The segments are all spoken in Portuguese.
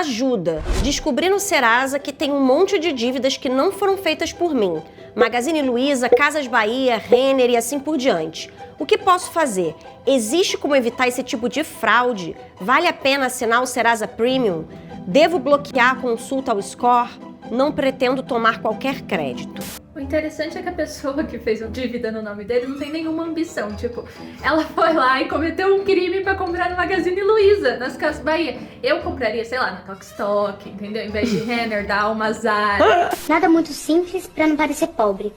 Ajuda. Descobri no Serasa que tem um monte de dívidas que não foram feitas por mim. Magazine Luiza, Casas Bahia, Renner e assim por diante. O que posso fazer? Existe como evitar esse tipo de fraude? Vale a pena assinar o Serasa Premium? Devo bloquear a consulta ao score? Não pretendo tomar qualquer crédito. O interessante é que a pessoa que fez a dívida no nome dele não tem nenhuma ambição. Tipo, ela foi lá e cometeu um crime pra comprar no Magazine Luiza, nas Casas Bahia. Eu compraria, sei lá, na Tokstok, entendeu? Em vez de Renner, da Almazar. Nada muito simples pra não parecer pobre,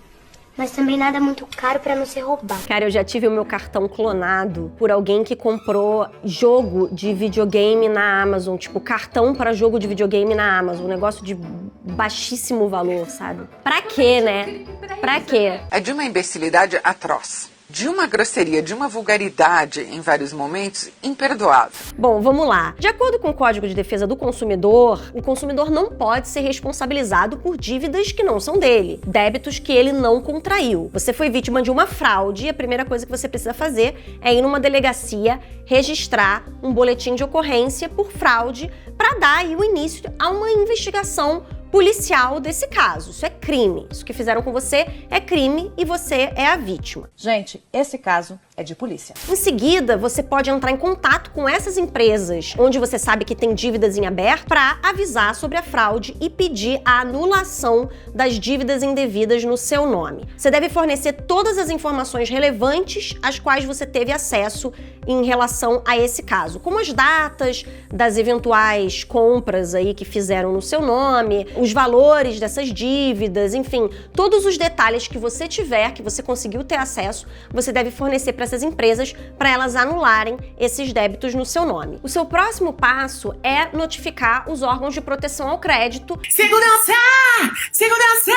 mas também nada muito caro pra não ser roubado. Cara, eu já tive o meu cartão clonado por alguém que comprou jogo de videogame na Amazon. Tipo, cartão para jogo de videogame na Amazon. Um negócio de baixíssimo valor, sabe? Pra quê, né? Pra quê? É de uma imbecilidade atroz. De uma grosseria, de uma vulgaridade em vários momentos, imperdoável. Bom, vamos lá. De acordo com o Código de Defesa do Consumidor, o consumidor não pode ser responsabilizado por dívidas que não são dele, débitos que ele não contraiu. Você foi vítima de uma fraude e a primeira coisa que você precisa fazer é ir numa delegacia, registrar um boletim de ocorrência por fraude para dar aí o início a uma investigação policial desse caso. Isso é crime. Isso que fizeram com você é crime e você é a vítima. Gente, esse caso é de polícia. Em seguida, você pode entrar em contato com essas empresas onde você sabe que tem dívidas em aberto para avisar sobre a fraude e pedir a anulação das dívidas indevidas no seu nome. Você deve fornecer todas as informações relevantes às quais você teve acesso em relação a esse caso, como as datas das eventuais compras aí que fizeram no seu nome, os valores dessas dívidas, enfim, todos os detalhes que você tiver, que você conseguiu ter acesso, você deve fornecer para essas empresas para elas anularem esses débitos no seu nome. O seu próximo passo é notificar os órgãos de proteção ao crédito. Segurança! Segurança!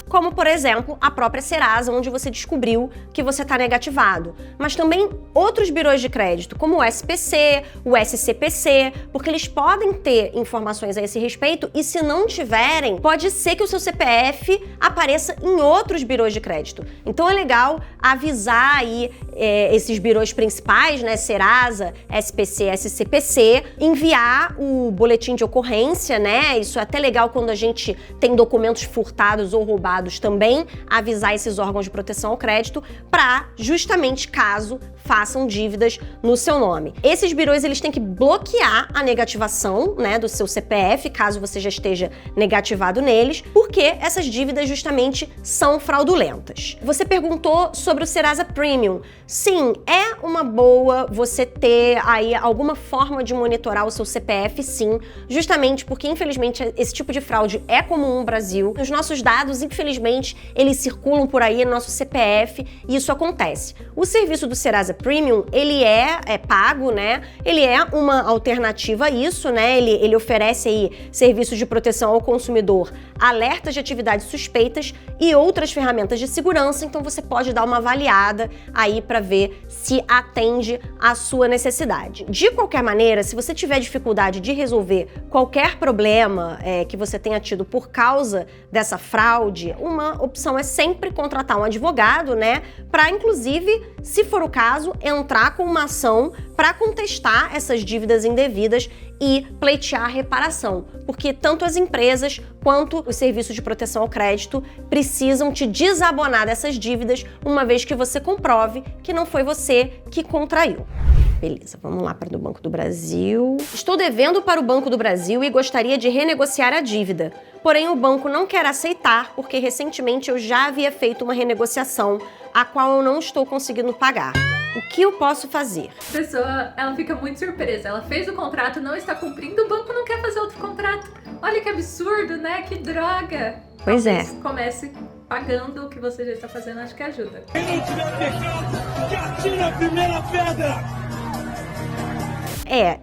Como, por exemplo, a própria Serasa, onde você descobriu que você está negativado. Mas também outros birôs de crédito, como o SPC, o SCPC, porque eles podem ter informações a esse respeito e se não tiverem, pode ser que o seu CPF apareça em outros birôs de crédito. Então é legal avisar aí esses birôs principais, né, Serasa, SPC, SCPC, enviar o boletim de ocorrência, né, isso é até legal quando a gente tem documentos furtados ou roubados também, avisar esses órgãos de proteção ao crédito para, justamente caso façam dívidas no seu nome. Esses birôs, eles têm que bloquear a negativação, né, do seu CPF, caso você já esteja negativado neles, porque essas dívidas justamente são fraudulentas. Você perguntou sobre o Serasa Premium. Sim, é uma boa você ter aí alguma forma de monitorar o seu CPF, sim, justamente porque, infelizmente, esse tipo de fraude é comum no Brasil. Os nossos dados, infelizmente, eles circulam por aí no nosso CPF e isso acontece. O serviço do Serasa Premium, ele é pago, né? Ele é uma alternativa a isso, né? Ele oferece aí serviços de proteção ao consumidor, alertas de atividades suspeitas e outras ferramentas de segurança, então você pode dar uma avaliada aí para ver se atende à sua necessidade. De qualquer maneira, se você tiver dificuldade de resolver qualquer problema que você tenha tido por causa dessa fraude, uma opção é sempre contratar um advogado, né? Para, inclusive, se for o caso, entrar com uma ação para contestar essas dívidas indevidas e pleitear a reparação, porque tanto as empresas quanto os serviços de proteção ao crédito precisam te desabonar dessas dívidas uma vez que você comprove que não foi você que contraiu. Beleza, vamos lá para o Banco do Brasil. Estou devendo para o Banco do Brasil e gostaria de renegociar a dívida. Porém, o banco não quer aceitar porque recentemente eu já havia feito uma renegociação, a qual eu não estou conseguindo pagar. O que eu posso fazer? A pessoa, ela fica muito surpresa. Ela fez o contrato, não está cumprindo, o banco não quer fazer outro contrato. Olha que absurdo, né? Que droga. Pois é. Comece pagando o que você já está fazendo, acho que ajuda. Quem não tiver pecado, que atire a primeira pedra!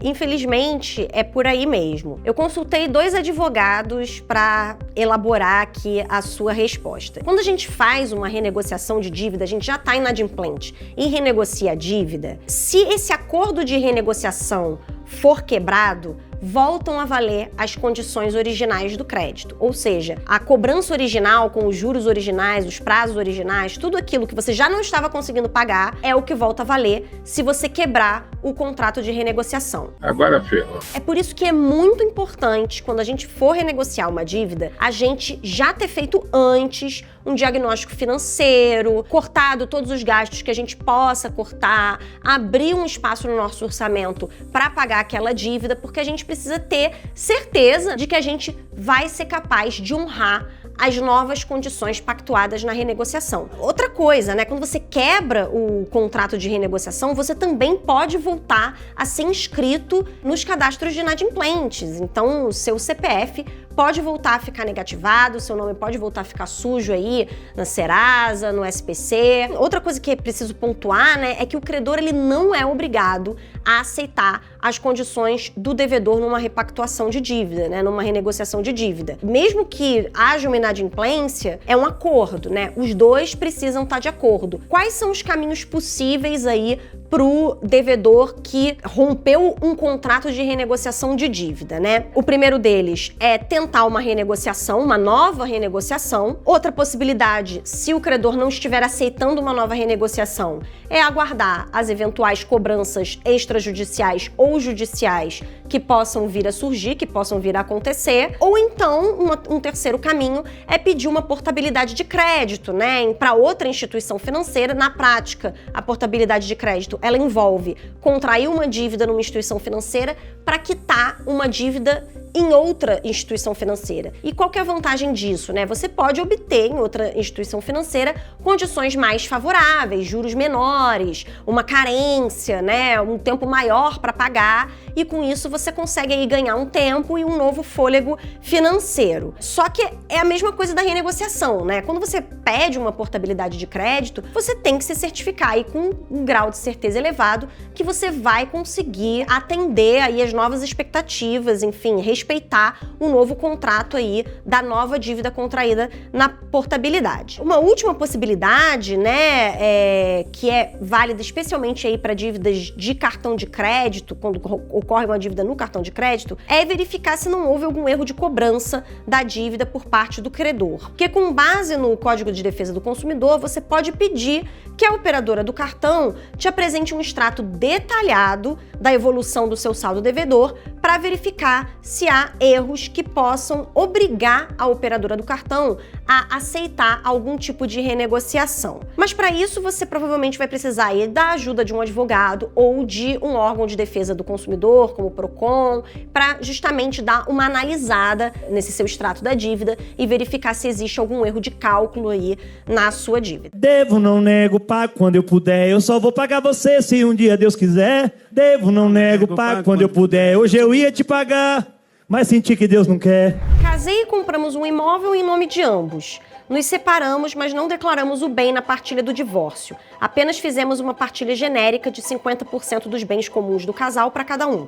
Infelizmente, é por aí mesmo. Eu consultei 2 advogados para elaborar aqui a sua resposta. Quando a gente faz uma renegociação de dívida, a gente já está inadimplente e renegocia a dívida. Se esse acordo de renegociação for quebrado, voltam a valer as condições originais do crédito. Ou seja, a cobrança original com os juros originais, os prazos originais, tudo aquilo que você já não estava conseguindo pagar é o que volta a valer se você quebrar o contrato de renegociação. Agora ferrou. É por isso que é muito importante, quando a gente for renegociar uma dívida, a gente já ter feito antes um diagnóstico financeiro, cortado todos os gastos que a gente possa cortar, abrir um espaço no nosso orçamento para pagar aquela dívida, porque a gente precisa ter certeza de que a gente vai ser capaz de honrar as novas condições pactuadas na renegociação. Outra coisa, né? Quando você quebra o contrato de renegociação, você também pode voltar a ser inscrito nos cadastros de inadimplentes. Então, o seu CPF pode voltar a ficar negativado, seu nome pode voltar a ficar sujo aí na Serasa, no SPC. Outra coisa que é preciso pontuar, né, é que o credor ele não é obrigado a aceitar as condições do devedor numa repactuação de dívida, né, numa renegociação de dívida. Mesmo que haja uma inadimplência, é um acordo, né? Os dois precisam estar de acordo. Quais são os caminhos possíveis aí pro devedor que rompeu um contrato de renegociação de dívida, né? O primeiro deles é tentar uma renegociação, uma nova renegociação. Outra possibilidade, se o credor não estiver aceitando uma nova renegociação, é aguardar as eventuais cobranças extrajudiciais ou judiciais que possam vir a surgir, que possam vir a acontecer. Ou então, um terceiro caminho é pedir uma portabilidade de crédito, né, para outra instituição financeira. Na prática, a portabilidade de crédito ela envolve contrair uma dívida numa instituição financeira para quitar uma dívida em outra instituição financeira. E qual que é a vantagem disso, né? Você pode obter em outra instituição financeira condições mais favoráveis, juros menores, uma carência, né? Um tempo maior para pagar, e com isso você consegue aí ganhar um tempo e um novo fôlego financeiro. Só que é a mesma coisa da renegociação, né? Quando você pede uma portabilidade de crédito, você tem que se certificar aí com um grau de certeza elevado que você vai conseguir atender aí as novas expectativas, enfim, respeitar o novo contrato aí da nova dívida contraída na portabilidade. Uma última possibilidade, né, que é válida especialmente aí para dívidas de cartão de crédito, quando ocorre uma dívida no cartão de crédito, é verificar se não houve algum erro de cobrança da dívida por parte do credor. Porque com base no Código de Defesa do Consumidor, você pode pedir que a operadora do cartão te apresente um extrato detalhado da evolução do seu saldo devedor para verificar se há erros que possam obrigar a operadora do cartão a aceitar algum tipo de renegociação. Mas para isso você provavelmente vai precisar aí da ajuda de um advogado ou de um órgão de defesa do consumidor, como o Procon, para justamente dar uma analisada nesse seu extrato da dívida e verificar se existe algum erro de cálculo aí na sua dívida. Devo, não nego, pago quando eu puder. Eu só vou pagar você se um dia Deus quiser. Devo, não nego, pago quando eu puder. Hoje eu ia te pagar, mas senti que Deus não quer. Casei e compramos um imóvel em nome de ambos. Nos separamos, mas não declaramos o bem na partilha do divórcio. Apenas fizemos uma partilha genérica de 50% dos bens comuns do casal para cada um.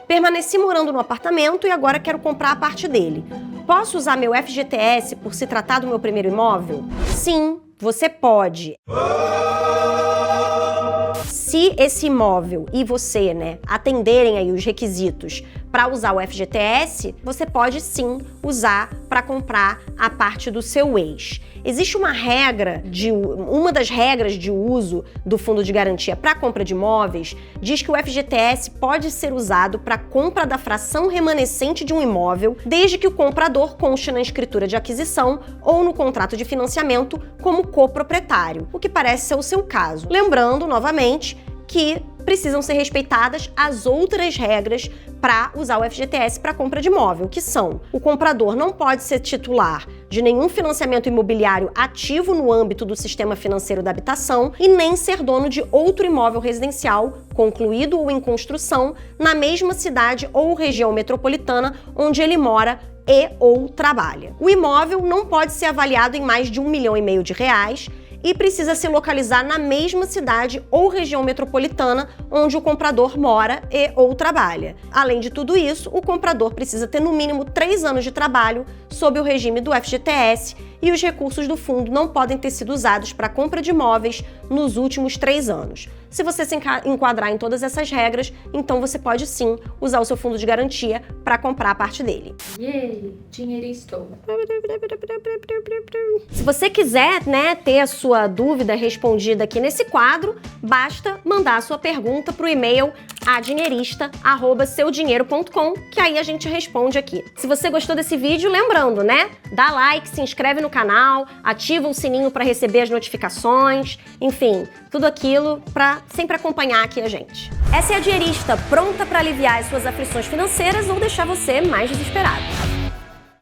Permaneci morando no apartamento e agora quero comprar a parte dele. Posso usar meu FGTS por se tratar do meu primeiro imóvel? Sim, você pode. Se esse imóvel e você, né, atenderem aí os requisitos para usar o FGTS, você pode sim usar para comprar a parte do seu ex. Existe uma das regras de uso do fundo de garantia para compra de imóveis diz que o FGTS pode ser usado para compra da fração remanescente de um imóvel, desde que o comprador conste na escritura de aquisição ou no contrato de financiamento como coproprietário, o que parece ser o seu caso. Lembrando, novamente, que precisam ser respeitadas as outras regras para usar o FGTS para compra de imóvel, que são: o comprador não pode ser titular de nenhum financiamento imobiliário ativo no âmbito do sistema financeiro da habitação e nem ser dono de outro imóvel residencial concluído ou em construção na mesma cidade ou região metropolitana onde ele mora e ou trabalha. O imóvel não pode ser avaliado em mais de R$1,5 milhão e precisa se localizar na mesma cidade ou região metropolitana onde o comprador mora e ou trabalha. Além de tudo isso, o comprador precisa ter no mínimo 3 anos de trabalho sob o regime do FGTS e os recursos do fundo não podem ter sido usados para compra de imóveis nos últimos 3 anos. Se você se enquadrar em todas essas regras, então você pode sim usar o seu fundo de garantia para comprar a parte dele. Yay! Dinheiro estou. Se você quiser, né, ter a sua sua dúvida respondida aqui nesse quadro, basta mandar a sua pergunta para o e-mail adinheirista@seudinheiro.com, que aí a gente responde aqui. Se você gostou desse vídeo, lembrando, né? Dá like, se inscreve no canal, ativa o sininho para receber as notificações, enfim, tudo aquilo para sempre acompanhar aqui a gente. Essa é a Dinheirista, pronta para aliviar as suas aflições financeiras ou deixar você mais desesperado.